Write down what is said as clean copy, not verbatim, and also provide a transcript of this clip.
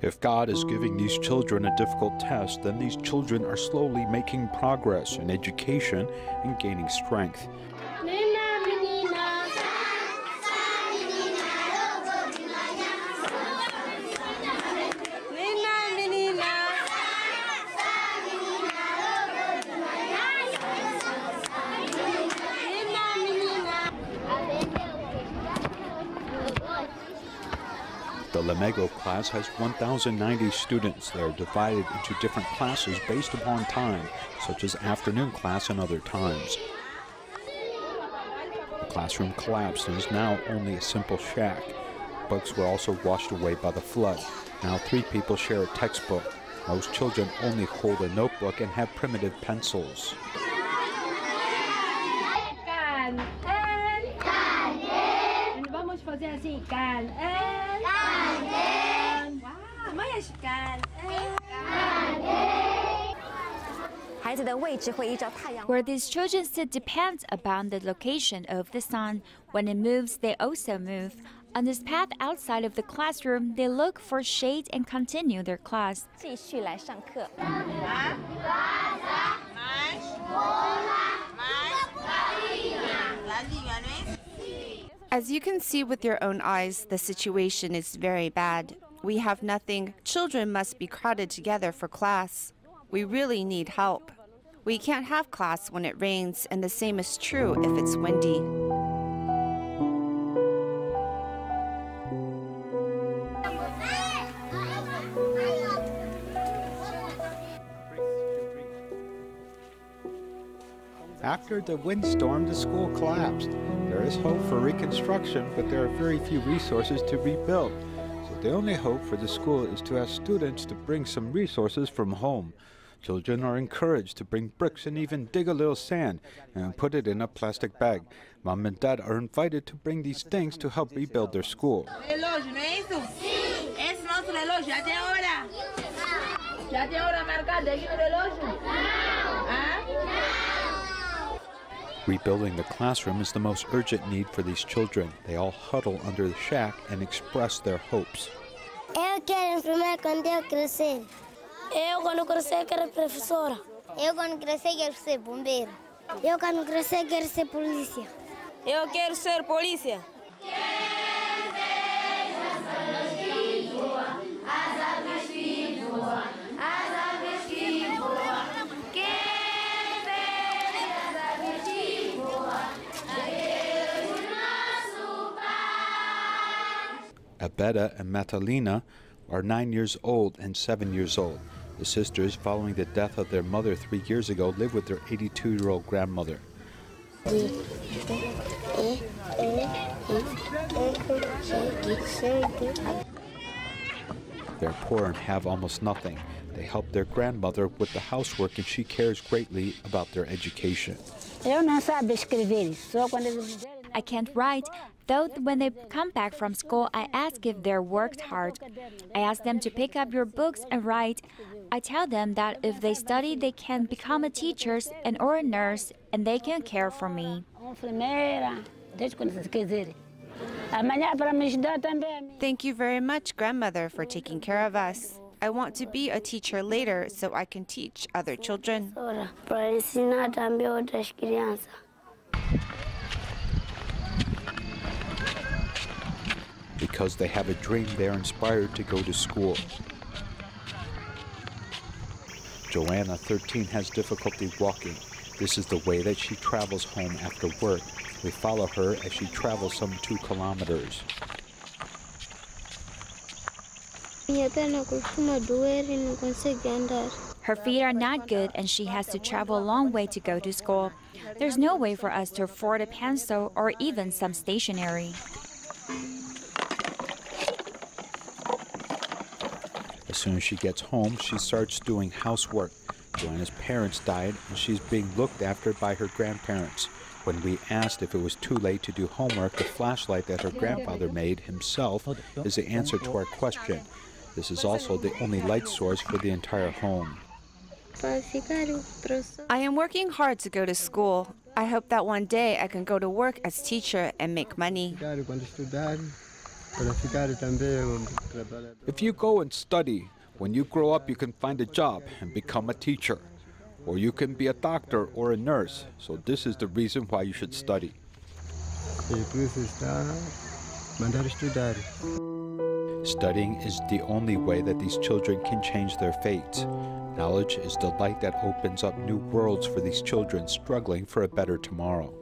If God is giving these children a difficult test, then these children are slowly making progress in education and gaining strength. The Lamego class has 1,090 students. They are divided into different classes based upon time, such as afternoon class and other times. The classroom collapsed and is now only a simple shack. Books were also washed away by the flood. Now 3 people share a textbook. Most children only hold a notebook and have primitive pencils. Where these children sit depends upon the location of the sun. When it moves, they also move. On this path outside of the classroom, they look for shade and continue their class. As you can see with your own eyes, the situation is very bad. We have nothing. Children must be crowded together for class. We really need help. We can't have class when it rains, and the same is true if it's windy. After the windstorm, the school collapsed. There is hope for reconstruction, but there are very few resources to rebuild. So the only hope for the school is to ask students to bring some resources from home. Children are encouraged to bring bricks and even dig a little sand and put it in a plastic bag. Mom and Dad are invited to bring these things to help rebuild their school. Rebuilding the classroom is the most urgent need for these children. They all huddle under the shack and express their hopes. Eu quero enfermeira quando eu crescer. Eu quando crescer quero professora. Eu quando crescer quero ser bombeiro. Eu quando crescer quero ser polícia. Eu quero ser polícia. Abeda and Matalina are 9 years old and 7 years old. The sisters, following the death of their mother 3 years ago, live with their 82-year-old grandmother. They're poor and have almost nothing. They help their grandmother with the housework, and she cares greatly about their education. I can't write, though when they come back from school, I ask if they're worked hard. I ask them to pick up your books and write. I tell them that if they study, they can become a teacher or a nurse, and they can care for me. Thank you very much, grandmother, for taking care of us. I want to be a teacher later so I can teach other children. Because they have a dream, they are inspired to go to school. Joanna, 13, has difficulty walking. This is the way that she travels home after work. We follow her as she travels some 2 kilometers. Her feet are not good and she has to travel a long way to go to school. There's no way for us to afford a pencil or even some stationery. As soon as she gets home, she starts doing housework. Joanna's parents died and she's being looked after by her grandparents. When we asked if it was too late to do homework, the flashlight that her grandfather made himself is the answer to our question. This is also the only light source for the entire home. I am working hard to go to school. I hope that one day I can go to work as teacher and make money. If you go and study, when you grow up you can find a job and become a teacher. Or you can be a doctor or a nurse. So this is the reason why you should study. Studying is the only way that these children can change their fates. Knowledge is the light that opens up new worlds for these children struggling for a better tomorrow.